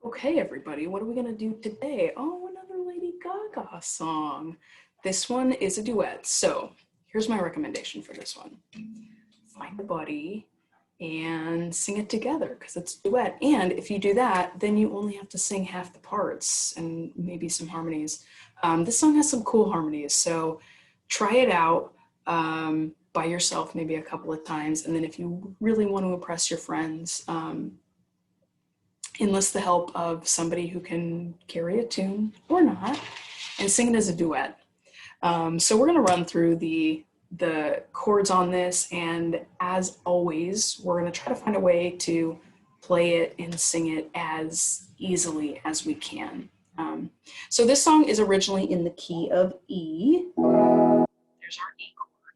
Okay, everybody, what are we going to do today? Oh, another Lady Gaga song. This one is a duet. So here's my recommendation for this one. Find a buddy and sing it together because it's a duet. And if you do that, then you only have to sing half the parts and maybe some harmonies. This song has some cool harmonies, so try it out by yourself maybe a couple of times. And then if you really want to impress your friends, enlist the help of somebody who can carry a tune or not and sing it as a duet. So we're going to run through the chords on this, and as always, we're going to try to find a way to play it and sing it as easily as we can. So this song is originally in the key of E. There's our E chord.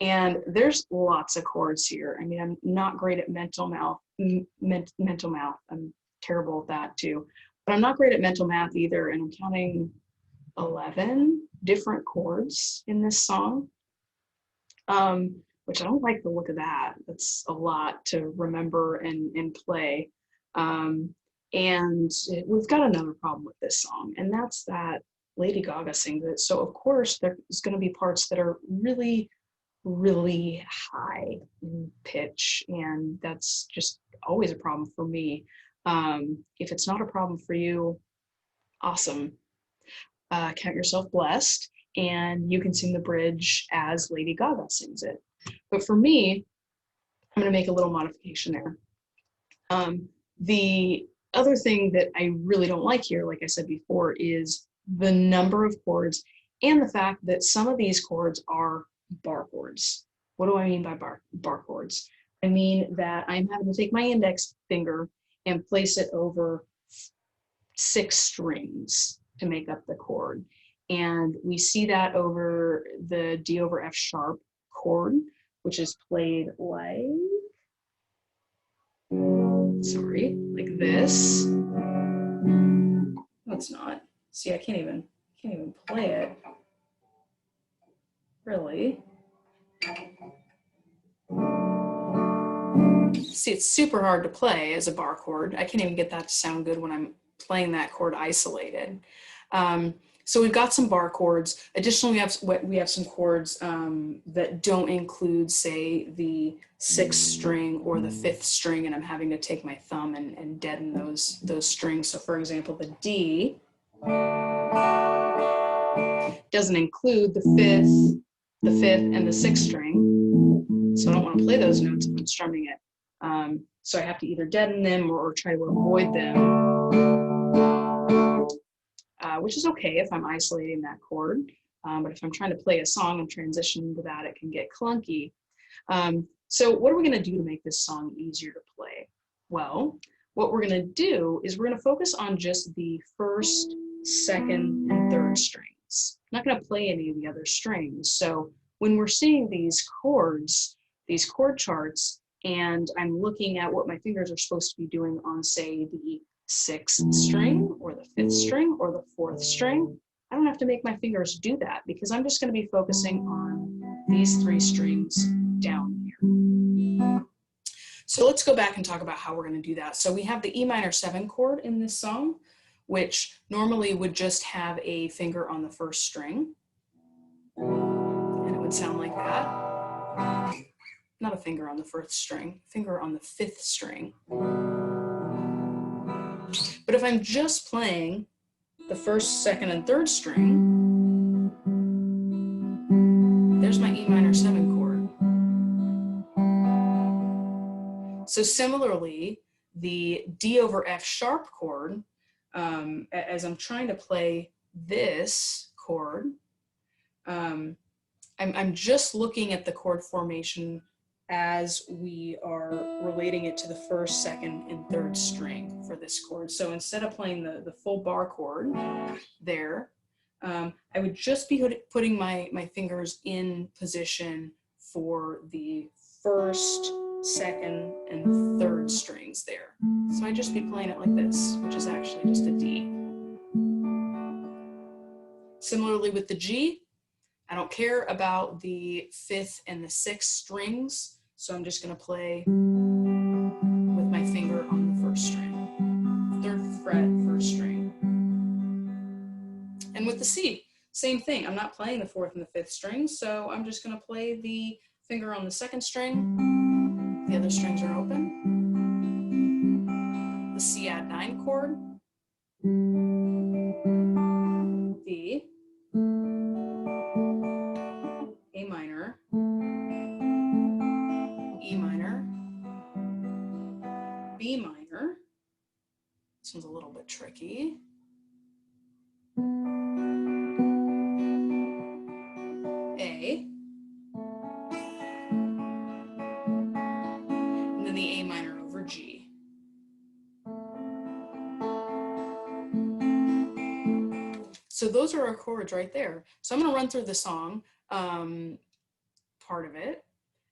And there's lots of chords here. I mean, I'm not great at mental math. I'm terrible at that too. But I'm not great at mental math either, and I'm counting 11 different chords in this song, which I don't like the look of that. That's a lot to remember and play. We've got another problem with this song, and that's that Lady Gaga sings it. So of course there's going to be parts that are really, really high in pitch, and that's just always a problem for me. If it's not a problem for you, awesome. Count yourself blessed, and you can sing the bridge as Lady Gaga sings it. But for me, I'm going to make a little modification there. The other thing that I really don't like here, like I said before, is the number of chords and the fact that some of these chords are bar chords. What do I mean by bar chords? I mean that I'm having to take my index finger and place it over 6 strings to make up the chord. And we see that over the D over F sharp chord, which is played like, like this. No, it's not. See, I can't even play it. Really. See, it's super hard to play as a bar chord. I can't even get that to sound good when I'm playing that chord isolated. So we've got some bar chords. Additionally, we have some chords that don't include, say, the 6th string or the 5th string, and I'm having to take my thumb and deaden those strings. So for example, the D doesn't include the 5th, and the 6th string. So I don't want to play those notes if I'm strumming it. So I have to either deaden them or try to avoid them. Which is okay if I'm isolating that chord. But if I'm trying to play a song and transition into that, it can get clunky. So what are we going to do to make this song easier to play? Well, what we're going to do is we're going to focus on just the 1st, 2nd, and 3rd strings. I'm not going to play any of the other strings. So when we're seeing these chords, these chord charts, and I'm looking at what my fingers are supposed to be doing on, say, the 6th string or the 5th string or the 4th string, I don't have to make my fingers do that because I'm just going to be focusing on these 3 strings down here. So let's go back and talk about how we're going to do that. So we have the E minor 7 chord in this song, which normally would just have a finger on the 1st string, and it would sound like that. Not a finger on the 1st string, finger on the 5th string. But if I'm just playing the 1st, 2nd, and 3rd string, there's my E minor 7 chord. So similarly, the D over F sharp chord, as I'm trying to play this chord, I'm just looking at the chord formation as we are relating it to the 1st, 2nd, and 3rd string for this chord. So instead of playing the full bar chord there, I would just be putting my fingers in position for the 1st, 2nd, and 3rd strings there. So I'd just be playing it like this, which is actually just a D. Similarly with the G, I don't care about the 5th and the 6th strings, so I'm just going to play with my finger on the 1st string, 3rd fret, C. Same thing, I'm not playing the 4th and the 5th strings, so I'm just gonna play the finger on the 2nd string. The other strings are open. The C add 9 chord. The A minor, E minor, B minor. This one's a little bit tricky. A. And then the A minor over G. So those are our chords right there. So I'm going to run through the song, part of it,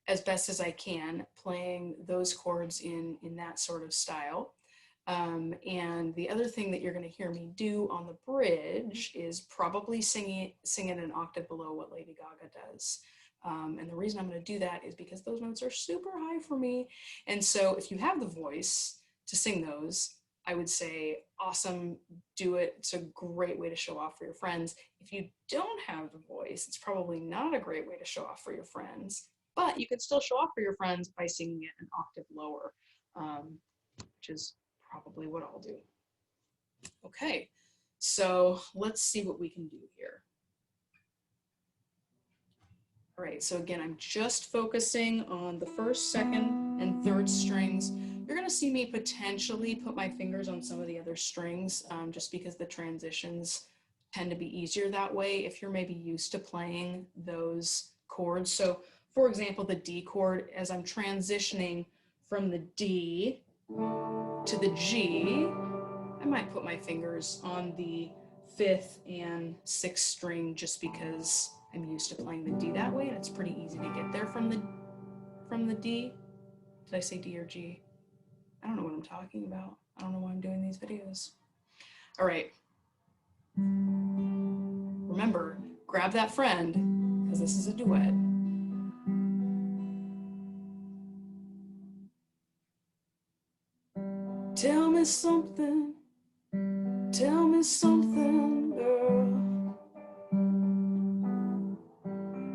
as best as I can, playing those chords in that sort of style. And the other thing that you're going to hear me do on the bridge is probably sing it an octave below what Lady Gaga does. And the reason I'm going to do that is because those notes are super high for me. And so if you have the voice to sing those, I would say, awesome, do it. It's a great way to show off for your friends. If you don't have the voice, it's probably not a great way to show off for your friends, but you could still show off for your friends by singing it an octave lower, which is probably what I'll do. Okay, so let's see what we can do here. All right, so again, I'm just focusing on the 1st, 2nd, and 3rd strings. You're gonna see me potentially put my fingers on some of the other strings just because the transitions tend to be easier that way if you're maybe used to playing those chords. So for example, the D chord, as I'm transitioning from the D to the G, I might put my fingers on the 5th and 6th string just because I'm used to playing the D that way, and it's pretty easy to get there from the D. Did I say D or G? I don't know what I'm talking about. I don't know why I'm doing these videos. All right. Remember, grab that friend, because this is a duet. Tell me something, girl.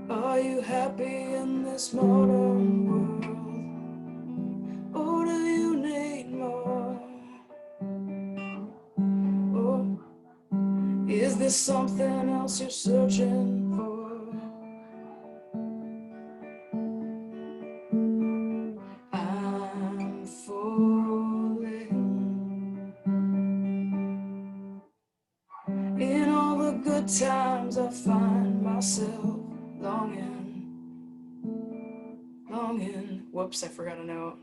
Are you happy in this modern world? Or do you need more? Or is there something else you're searching for? I'm falling. In all the good times I find myself longing, whoops, I forgot a note,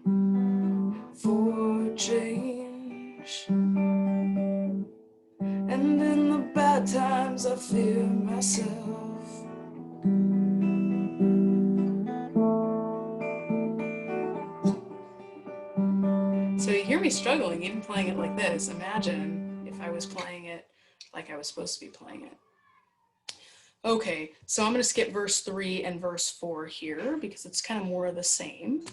for change. And in the bad times I fear myself. So you hear me struggling even playing it like this. Imagine if I was playing it like I was supposed to be playing it. Okay, so I'm going to skip verse 3 and verse 4 here because it's kind of more of the same.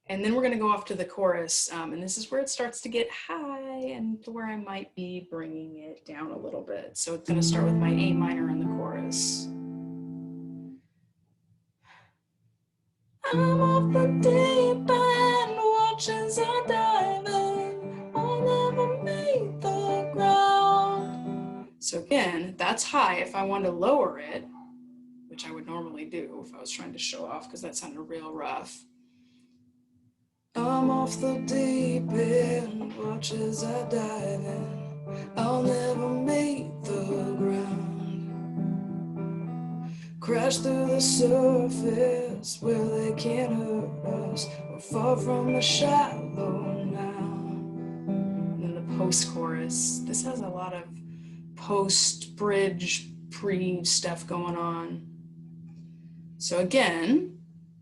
And then we're going to go off to the chorus, and this is where it starts to get high and where I might be bringing it down a little bit. So it's going to start with my A minor in the chorus. I'm off the deep end, watch as I dive in, I'll never make the ground. So again, that's high. If I want to lower it, which I would normally do if I was trying to show off because that sounded real rough. I'm off the deep end, watch as I dive in, I'll never make the ground. Crash through the surface where they can't hurt us, we're far from the shallow now. And then the post-chorus, this has a lot of post-bridge, pre-stuff going on. So again,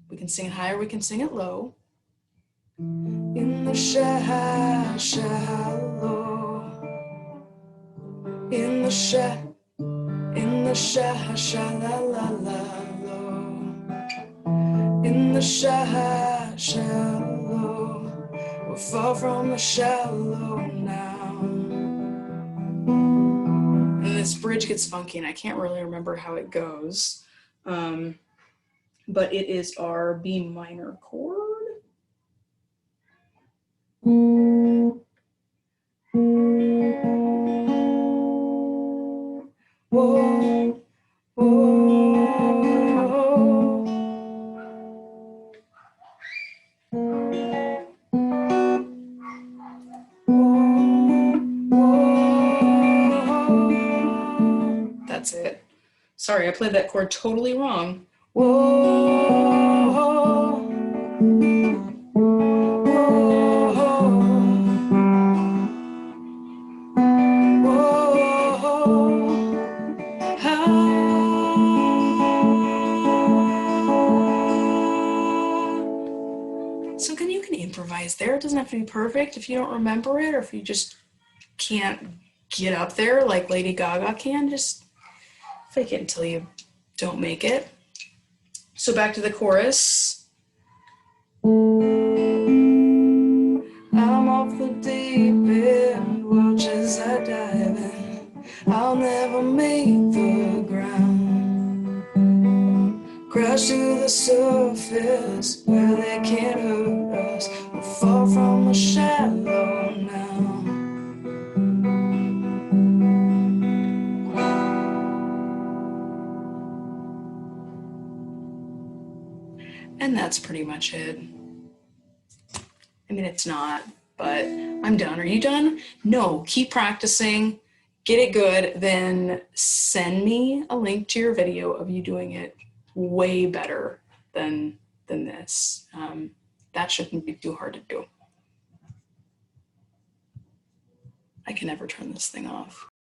we can sing it high or we can sing it low. In the shallow, in the shallow, in the shallow, we're far from the shallow now. And this bridge gets funky and I can't really remember how it goes. But it is our B minor chord. Whoa, whoa. That's it. Sorry, I played that chord totally wrong. Whoa, whoa. So you can improvise there. It doesn't have to be perfect. If you don't remember it, or if you just can't get up there like Lady Gaga can, just fake it until you don't make it. So back to the chorus. I'm off the deep end, watch as I dive in. I'll never make the ground. Crash to the surface where they can't hurt us. We'll fall from the shallow now. And that's pretty much it. I mean, it's not, but I'm done. Are you done? No, keep practicing, get it good, then send me a link to your video of you doing it way better than this. That shouldn't be too hard to do. I can never turn this thing off.